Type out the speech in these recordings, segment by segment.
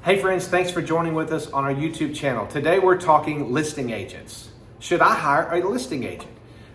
Hey friends, thanks for joining with us on our YouTube channel. Today we're talking listing agents. Should I hire a listing agent?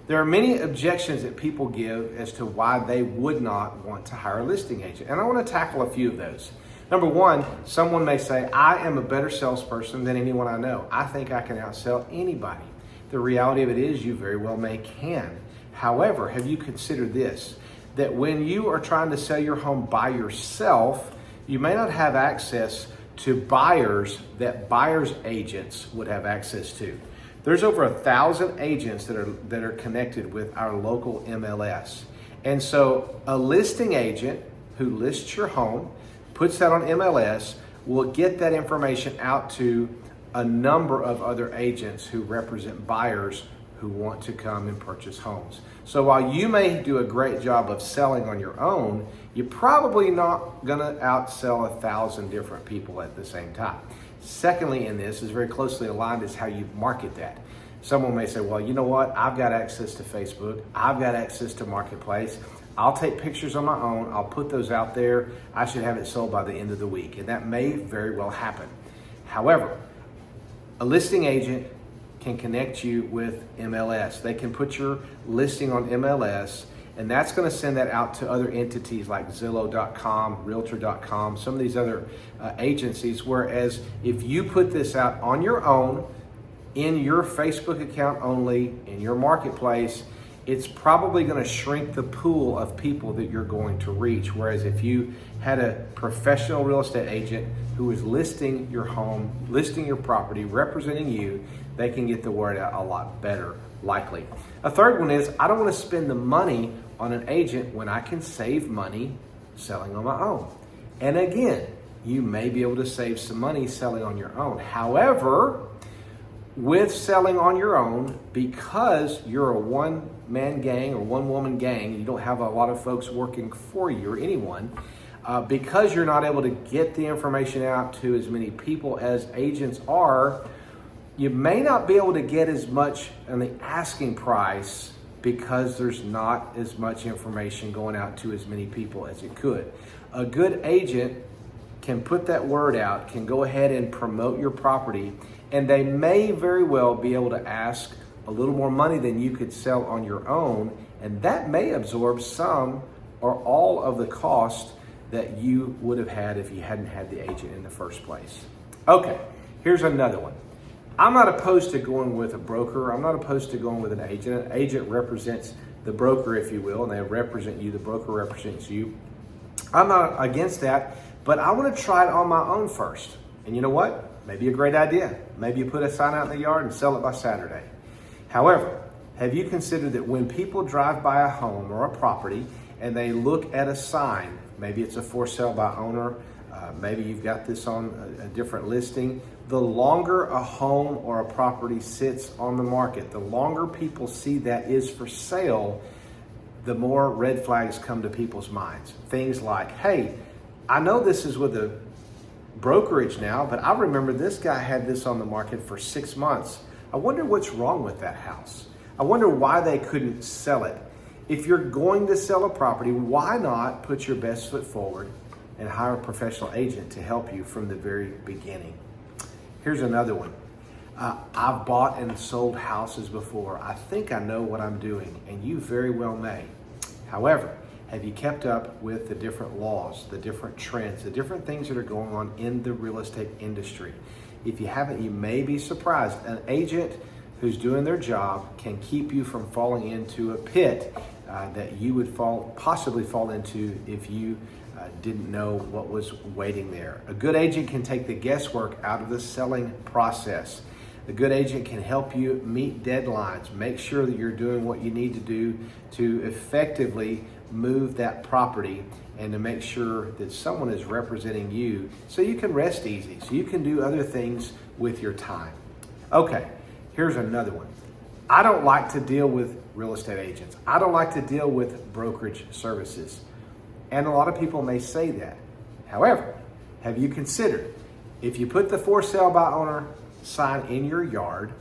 There are many objections that people give as to why they would not want to hire a listing agent. And I want to tackle a few of those. Number one, someone may say, I am a better salesperson than anyone I know. I think I can outsell anybody. The reality of it is you very well can. However, have you considered this? That when you are trying to sell your home by yourself, you may not have access to buyers that buyer's agents would have access to. There's over 1,000 agents that are connected with our local MLS. And so a listing agent who lists your home, puts that on MLS, will get that information out to a number of other agents who represent buyers who want to come and purchase homes. So while you may do a great job of selling on your own, you're probably not gonna outsell 1,000 different people at the same time. Secondly, in this is very closely aligned is how you market that. Someone may say, well, you know what? I've got access to Facebook. I've got access to Marketplace. I'll take pictures on my own. I'll put those out there. I should have it sold by the end of the week. And that may very well happen. However, a listing agent can connect you with MLS. They can put your listing on MLS, and that's going to send that out to other entities like Zillow.com, Realtor.com, some of these other agencies. Whereas if you put this out on your own, in your Facebook account only, in your marketplace, it's probably going to shrink the pool of people that you're going to reach. Whereas if you had a professional real estate agent who is listing your home, listing your property, representing you, they can get the word out a lot better, likely. A third one is, I don't want to spend the money on an agent when I can save money selling on my own. And again, you may be able to save some money selling on your own. However, with selling on your own, because you're a one-man gang or one-woman gang, you don't have a lot of folks working for you or anyone, because you're not able to get the information out to as many people as agents are, you may not be able to get as much on the asking price because there's not as much information going out to as many people as it could. A good agent can put that word out, can go ahead and promote your property, and they may very well be able to ask a little more money than you could sell on your own, and that may absorb some or all of the cost that you would have had if you hadn't had the agent in the first place. Okay, here's another one. I'm not opposed to going with a broker. I'm not opposed to going with an agent. An agent represents the broker, if you will, and they represent you. The broker represents you. I'm not against that, but I want to try it on my own first. And you know what? Maybe a great idea. Maybe you put a sign out in the yard and sell it by Saturday. However, have you considered that when people drive by a home or a property and they look at a sign, maybe it's a for sale by owner, maybe you've got this on a different listing, the longer a home or a property sits on the market, the longer people see that is for sale, the more red flags come to people's minds. Things like, hey, I know this is with a brokerage now, but I remember this guy had this on the market for 6 months. I wonder what's wrong with that house. I wonder why they couldn't sell it. If you're going to sell a property, why not put your best foot forward and hire a professional agent to help you from the very beginning? Here's another one. I've bought and sold houses before. I think I know what I'm doing, and you very well may. However, have you kept up with the different laws, the different trends, the different things that are going on in the real estate industry? If you haven't, you may be surprised. An agent who's doing their job can keep you from falling into a pit that you would possibly fall into if you didn't know what was waiting there. A good agent can take the guesswork out of the selling process. A good agent can help you meet deadlines, make sure that you're doing what you need to do to effectively move that property, and to make sure that someone is representing you so you can rest easy, so you can do other things with your time. Okay, here's another one. I don't like to deal with real estate agents. I don't like to deal with brokerage services. And a lot of people may say that. However, have you considered, if you put the for sale by owner sign in your yard,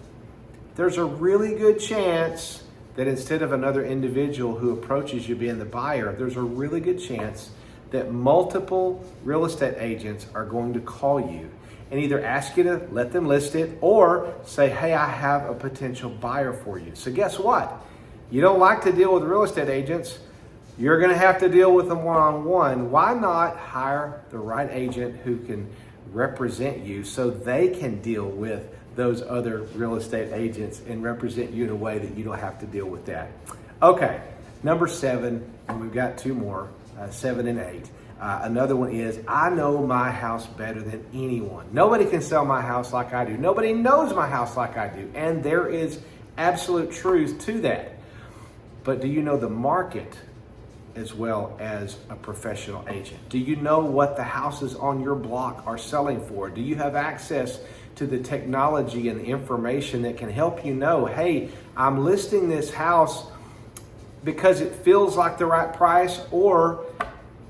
there's a really good chance that instead of another individual who approaches you being the buyer, there's a really good chance that multiple real estate agents are going to call you and either ask you to let them list it or say, hey, I have a potential buyer for you. So guess what? You don't like to deal with real estate agents. You're going to have to deal with them one-on-one. Why not hire the right agent who can represent you so they can deal with those other real estate agents and represent you in a way that you don't have to deal with that? Okay, number 7, and we've got 2 more, 7 and 8. Another one is, I know my house better than anyone. Nobody can sell my house like I do. Nobody knows my house like I do. And there is absolute truth to that. But do you know the market as well as a professional agent? Do you know what the houses on your block are selling for? Do you have access to the technology and the information that can help you know, hey, I'm listing this house because it feels like the right price, or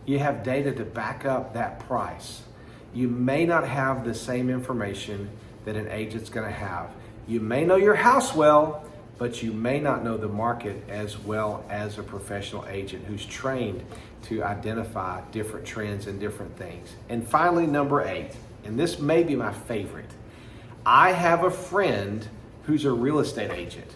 you have data to back up that price? You may not have the same information that an agent's going to have. You may know your house well, but you may not know the market as well as a professional agent who's trained to identify different trends and different things. And finally, number 8, and this may be my favorite. I have a friend who's a real estate agent.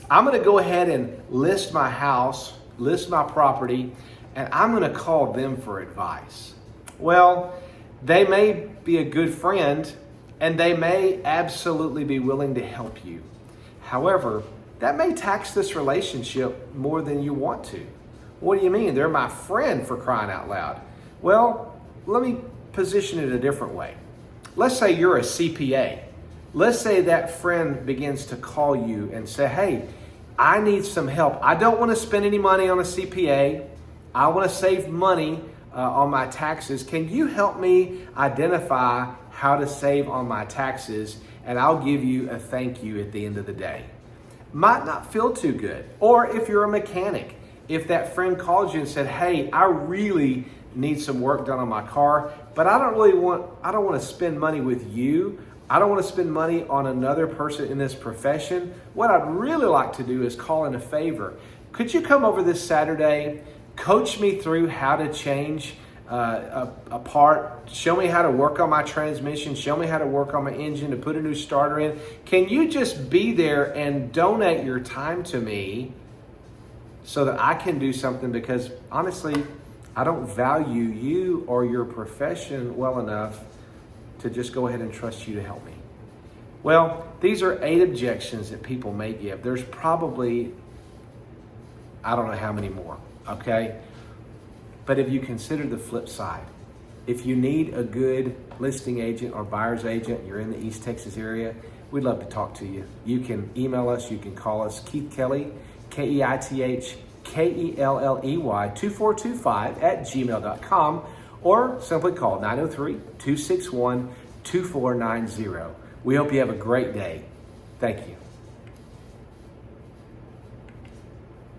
I'm going to go ahead and list my house, list my property, and I'm going to call them for advice. Well, they may be a good friend and they may absolutely be willing to help you. However, that may tax this relationship more than you want to. What do you mean? They're my friend, for crying out loud. Well, let me position it a different way. Let's say you're a CPA. Let's say that friend begins to call you and say, hey, I need some help. I don't want to spend any money on a CPA. I want to save money on my taxes. Can you help me identify how to save on my taxes? And I'll give you a thank you at the end of the day. Might not feel too good. Or if you're a mechanic, if that friend called you and said, hey, I really need some work done on my car, but I don't want to spend money with you. I don't want to spend money on another person in this profession. What I'd really like to do is call in a favor. Could you come over this Saturday, coach me through how to change a part, show me how to work on my transmission, show me how to work on my engine, to put a new starter in? Can you just be there and donate your time to me so that I can do something? Because honestly, I don't value you or your profession well enough to just go ahead and trust you to help me. Well, these are 8 objections that people may give. There's probably, I don't know how many more, okay? But if you consider the flip side, if you need a good listing agent or buyer's agent, you're in the East Texas area, we'd love to talk to you. You can email us, you can call us, Keith Kelley, KeithKelley 2425 or simply call 903-261-2490. We hope you have a great day. Thank you.